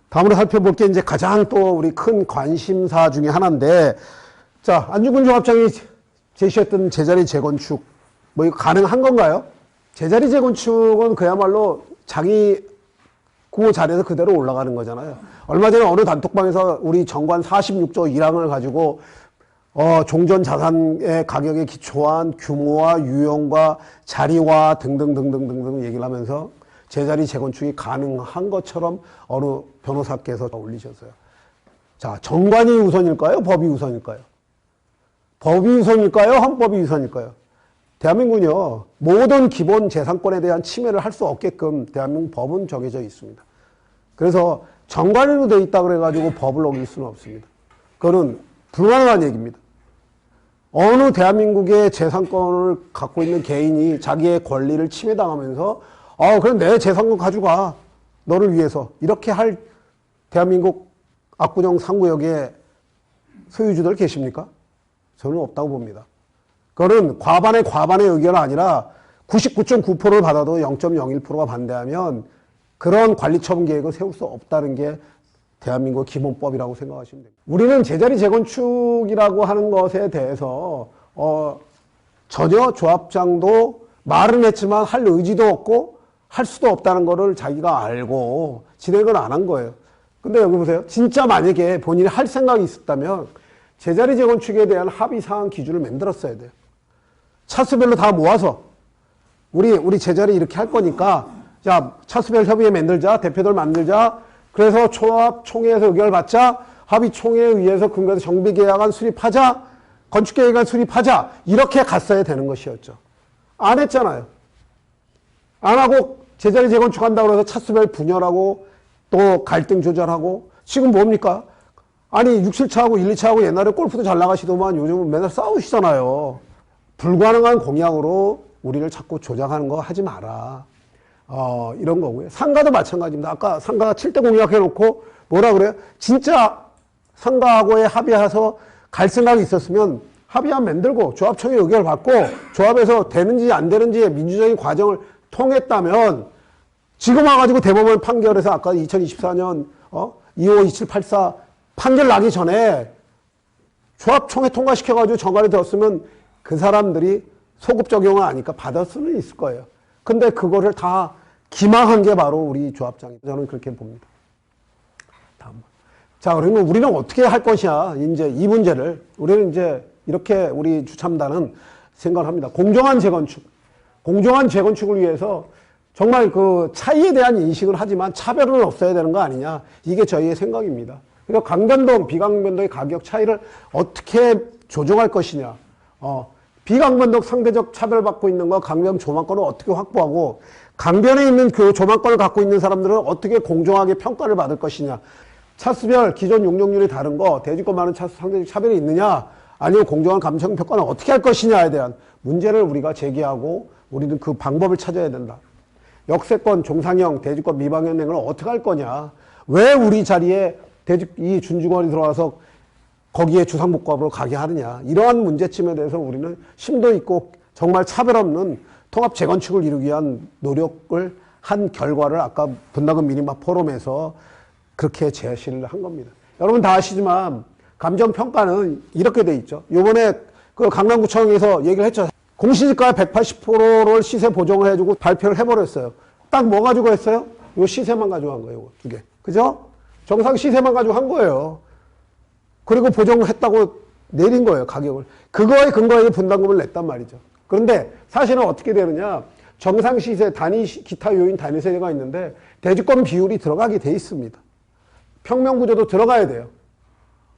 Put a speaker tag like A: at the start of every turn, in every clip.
A: 다음으로 살펴볼 게 이제 가장 또 우리 큰 관심사 중에 하나인데, 자, 안중근 조합장이 제시했던 제자리 재건축, 뭐 이거 가능한 건가요? 제자리 재건축은 그야말로 자기 그 자리에서 그대로 올라가는 거잖아요. 얼마 전에 어느 단톡방에서 우리 정관 46조 1항을 가지고 종전 자산의 가격에 기초한 규모와 유형과 자리와 등등등등등등 얘기를 하면서 제자리 재건축이 가능한 것처럼 어느 변호사께서 올리셨어요. 자, 정관이 우선일까요? 법이 우선일까요? 법이 우선일까요? 헌법이 우선일까요? 대한민국은요, 모든 기본 재산권에 대한 침해를 할 수 없게끔 대한민국 법은 정해져 있습니다. 그래서 정관으로 되어 있다 그래가지고 법을 어길 수는 없습니다. 그거는 불가능한 얘기입니다. 어느 대한민국의 재산권을 갖고 있는 개인이 자기의 권리를 침해당하면서 그럼 내 재산권 가져가, 너를 위해서, 이렇게 할 대한민국 압구정 상구역의 소유주들 계십니까? 저는 없다고 봅니다. 그거는 과반의 의견이 아니라 99.9%를 받아도 0.01%가 반대하면 그런 관리처분 계획을 세울 수 없다는 게 대한민국 기본법이라고 생각하시면 됩니다. 우리는 제자리 재건축이라고 하는 것에 대해서 전혀 조합장도 말은 했지만 할 의지도 없고 할 수도 없다는 거를 자기가 알고 진행을 안 한 거예요. 근데 여기 보세요. 진짜 만약에 본인이 할 생각이 있었다면 제자리 재건축에 대한 합의사항 기준을 만들었어야 돼요. 차수별로 다 모아서 우리 제자리 이렇게 할 거니까 자, 차수별 협의회 만들자, 대표들 만들자, 그래서 조합 총회에서 의결 받자, 합의 총회에 의해서 근거해서 정비계약안 수립하자, 건축계획안 수립하자, 이렇게 갔어야 되는 것이었죠. 안 했잖아요. 안 하고 제자리 재건축한다고 해서 차수별 분열하고 또 갈등 조절하고 지금 뭡니까? 아니 6, 7차하고 1, 2차하고 옛날에 골프도 잘 나가시더만 요즘은 맨날 싸우시잖아요. 불가능한 공약으로 우리를 자꾸 조작하는 거 하지 마라. 이런 거고요. 상가도 마찬가지입니다. 아까 상가 7대 공약 해놓고 뭐라 그래요? 진짜 상가하고의 합의해서 갈 생각이 있었으면 합의안 만들고 조합총회 의결 받고 조합에서 되는지 안 되는지의 민주적인 과정을 통했다면 지금 와가지고 대법원 판결에서 아까 2024년 252784 판결 나기 전에 조합총회 통과시켜가지고 정관이 되었으면 그 사람들이 소급 적용을 하니까 받을 수는 있을 거예요. 근데 그거를 다 기망한 게 바로 우리 조합장입니다. 저는 그렇게 봅니다. 다음. 자, 그러면 우리는 어떻게 할 것이냐. 이제 이 문제를 우리는 이제 이렇게 우리 주참단은 생각을 합니다. 공정한 재건축. 공정한 재건축을 위해서 정말 그 차이에 대한 인식을 하지만 차별은 없어야 되는 거 아니냐. 이게 저희의 생각입니다. 그리고 강변동, 비강변동의 가격 차이를 어떻게 조정할 것이냐. 비강변동 상대적 차별받고 있는 거 강변 조망권을 어떻게 확보하고 강변에 있는 그 조망권을 갖고 있는 사람들은 어떻게 공정하게 평가를 받을 것이냐. 차수별 기존 용적률이 다른 거 대지권 많은 차수 상대적 차별이 있느냐 아니면 공정한 감정평가는 어떻게 할 것이냐에 대한 문제를 우리가 제기하고 우리는 그 방법을 찾아야 된다. 역세권, 종상형, 대지권 미방현행을 어떻게 할 거냐. 왜 우리 자리에 이 준주권이 들어와서 거기에 주상복합으로 가게 하느냐. 이러한 문제점에 대해서 우리는 심도 있고 정말 차별 없는 통합 재건축을 이루기 위한 노력을 한 결과를 아까 분당금 미니마 포럼에서 그렇게 제시를 한 겁니다. 여러분 다 아시지만 감정평가는 이렇게 돼 있죠. 요번에 그 강남구청에서 얘기를 했죠. 공시지가 180%를 시세 보정을 해주고 발표를 해버렸어요. 딱 뭐 가지고 했어요? 요 시세만 가지고 한 거예요. 두 개. 그죠? 정상 시세만 가지고 한 거예요. 그리고 보정했다고 내린 거예요, 가격을. 그거에 근거해 분담금을 냈단 말이죠. 그런데 사실은 어떻게 되느냐. 정상 시세, 기타 요인 단위세가 있는데 대지권 비율이 들어가게 돼 있습니다. 평면구조도 들어가야 돼요.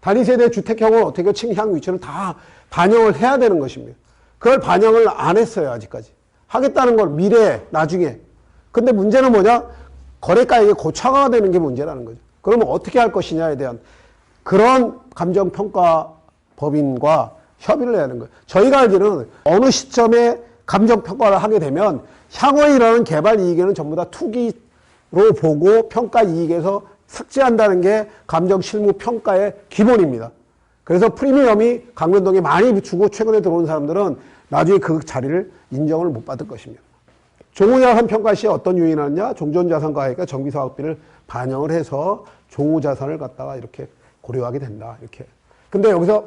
A: 단위세대 주택형을 어떻게 층향 위치를 다 반영을 해야 되는 것입니다. 그걸 반영을 안 했어요, 아직까지. 하겠다는 걸 미래에, 나중에. 근데 문제는 뭐냐? 거래가액이 고차가 되는 게 문제라는 거죠. 그러면 어떻게 할 것이냐에 대한 그런 감정평가 법인과 협의를 해야 하는 거예요. 저희가 알기로는 어느 시점에 감정평가를 하게 되면 향후에 일어나는 개발 이익에는 전부 다 투기로 보고 평가 이익에서 삭제한다는 게 감정실무평가의 기본입니다. 그래서 프리미엄이 강변동에 많이 주고 최근에 들어온 사람들은 나중에 그 자리를 인정을 못 받을 것입니다. 종후자산 평가 시에 어떤 요인이 나느냐? 종전자산 가액과 정비사업비를 반영을 해서 종후자산을 갖다가 이렇게 고려하게 된다. 이렇게. 근데 여기서,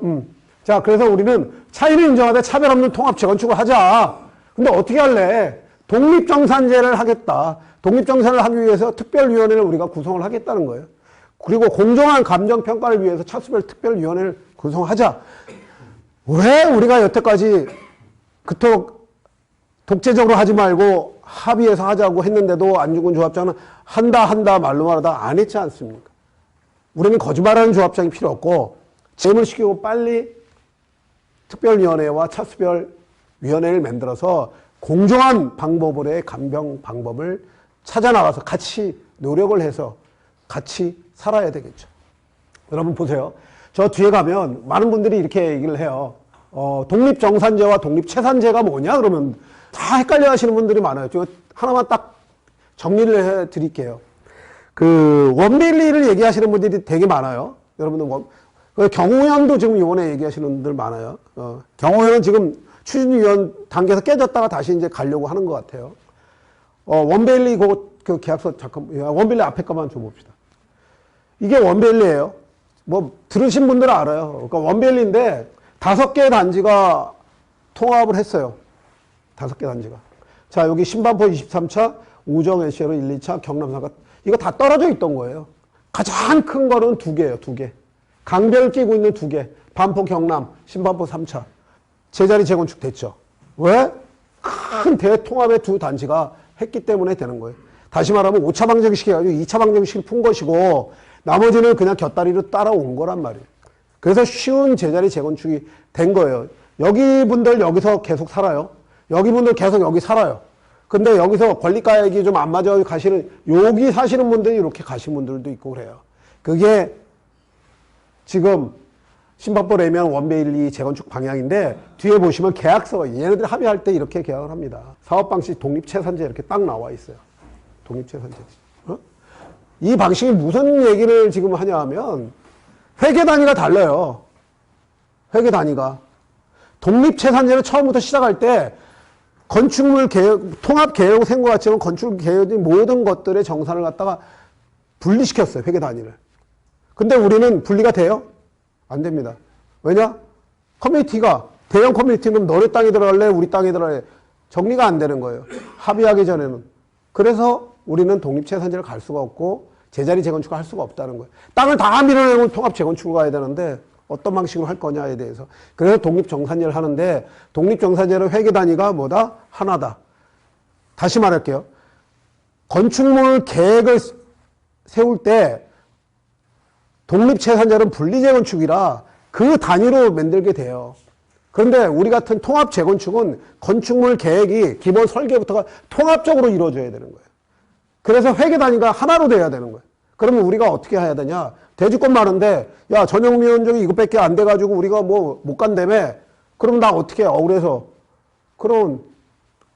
A: 자, 그래서 우리는 차이를 인정하되 차별 없는 통합 재건축을 하자. 근데 어떻게 할래? 독립정산제를 하겠다. 독립정산을 하기 위해서 특별위원회를 우리가 구성을 하겠다는 거예요. 그리고 공정한 감정평가를 위해서 차수별 특별위원회를 구성하자. 왜 우리가 여태까지 그토록 독재적으로 하지 말고 합의해서 하자고 했는데도 안중근 조합장은 한다 말로만 하다 안 했지 않습니까? 우리는 거짓말하는 조합장이 필요 없고 재임을 시키고 빨리 특별위원회와 차수별위원회를 만들어서 공정한 방법으로의 감병 방법을 찾아 나가서 같이 노력을 해서 같이 살아야 되겠죠. 여러분 보세요. 저 뒤에 가면 많은 분들이 이렇게 얘기를 해요. 독립정산제와 독립채산제가 뭐냐? 그러면 다 헷갈려 하시는 분들이 많아요. 저 하나만 딱 정리를 해 드릴게요. 그 원빌리를 얘기하시는 분들이 되게 많아요. 여러분들 경호연도 지금 이번에 얘기하시는 분들 많아요. 경호연은 지금 추진위원 단계에서 깨졌다가 다시 이제 가려고 하는 것 같아요. 원벨리 그 계약서 잠깐 원벨리 앞에 거만 좀 봅시다. 이게 원벨리예요. 뭐 들으신 분들은 알아요. 그러니까 원벨리인데 5개 단지가 통합을 했어요. 5개 단지가. 자, 여기 신반포 23차, 우정 LC로 1, 2차, 경남 4가 이거 다 떨어져 있던 거예요. 가장 큰 거는 2개예요. 2개. 강변을 끼고 있는 2개. 반포 경남, 신반포 3차. 제자리 재건축 됐죠. 왜? 큰 대통합의 2 단지가 했기 때문에 되는 거예요. 다시 말하면 5차 방정식 해가지고 2차 방정식을 푼 것이고 나머지는 그냥 곁다리로 따라온 거란 말이에요. 그래서 쉬운 제자리 재건축이 된 거예요. 여기 분들 여기서 계속 살아요. 여기 분들 계속 여기 살아요. 근데 여기서 권리가액이 좀 안 맞아 가시는, 여기 사시는 분들이 이렇게 가신 분들도 있고 그래요. 그게 지금 신반포 레면 원베일리 재건축 방향인데 뒤에 보시면 계약서, 얘네들 합의할 때 이렇게 계약을 합니다. 사업방식 독립채산제 이렇게 딱 나와 있어요. 독립채산제. 이 방식이 무슨 얘기를 지금 하냐 하면 회계 단위가 달라요. 회계 단위가. 독립채산제를 처음부터 시작할 때 건축물 개혁, 통합 개혁 생각 같지만 건축 개혁의 모든 것들의 정산을 갖다가 분리시켰어요. 회계 단위를. 근데 우리는 분리가 돼요? 안 됩니다. 왜냐? 커뮤니티가, 대형 커뮤니티는 너네 땅에 들어갈래? 우리 땅에 들어갈래? 정리가 안 되는 거예요. 합의하기 전에는. 그래서 우리는 독립채산제를 갈 수가 없고 제자리 재건축을 할 수가 없다는 거예요. 땅을 다 밀어내고 통합 재건축을 가야 되는데 어떤 방식으로 할 거냐에 대해서. 그래서 독립정산제를 하는데 독립정산제는 회계 단위가 뭐다? 하나다. 다시 말할게요. 건축물 계획을 세울 때 독립채산제는 분리재건축이라 그 단위로 만들게 돼요. 그런데 우리 같은 통합재건축은 건축물 계획이 기본 설계부터가 통합적으로 이루어져야 되는 거예요. 그래서 회계 단위가 하나로 돼야 되는 거예요. 그러면 우리가 어떻게 해야 되냐? 대지권 많은데 야 전용미원적이 이것밖에 안 돼가지고 우리가 뭐 못 간다며? 그럼 나 어떻게 해? 억울해서. 그럼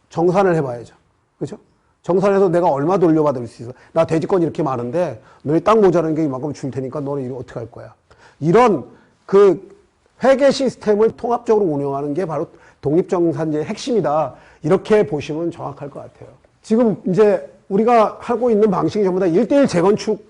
A: 정산을 해봐야죠. 그렇죠? 정산해서 내가 얼마 돌려받을 수 있어? 나 대지권 이렇게 많은데 너희 땅 모자라는 게 이만큼 줄 테니까 너는 이거 어떻게 할 거야? 이런 그 회계 시스템을 통합적으로 운영하는 게 바로 독립정산제의 핵심이다. 이렇게 보시면 정확할 것 같아요. 지금 이제 우리가 하고 있는 방식이 전부 다 1:1 재건축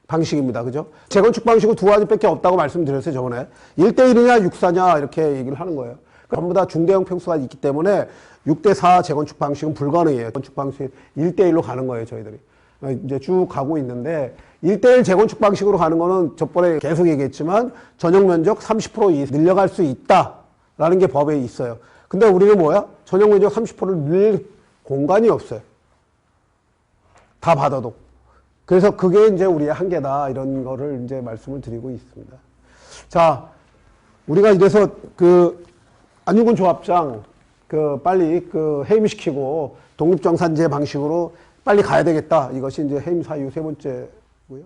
A: 방식입니다. 그죠? 재건축 방식은 2가지밖에 없다고 말씀드렸어요, 저번에. 1:1이냐, 6:4냐, 이렇게 얘기를 하는 거예요. 전부 다 중대형 평수가 있기 때문에 6:4 재건축 방식은 불가능해요. 건축 방식이 1:1로 가는 거예요, 저희들이. 이제 쭉 가고 있는데, 1:1 재건축 방식으로 가는 거는 저번에 계속 얘기했지만, 전용 면적 30% 늘려갈 수 있다라는 게 법에 있어요. 근데 우리는 뭐야? 전용 면적 30%를 늘 공간이 없어요. 다 받아도. 그래서 그게 이제 우리의 한계다. 이런 거를 이제 말씀을 드리고 있습니다. 자, 우리가 이래서 안중근 조합장 빨리 해임시키고 독립정산제 방식으로 빨리 가야 되겠다. 이것이 이제 해임 사유 3번째고요.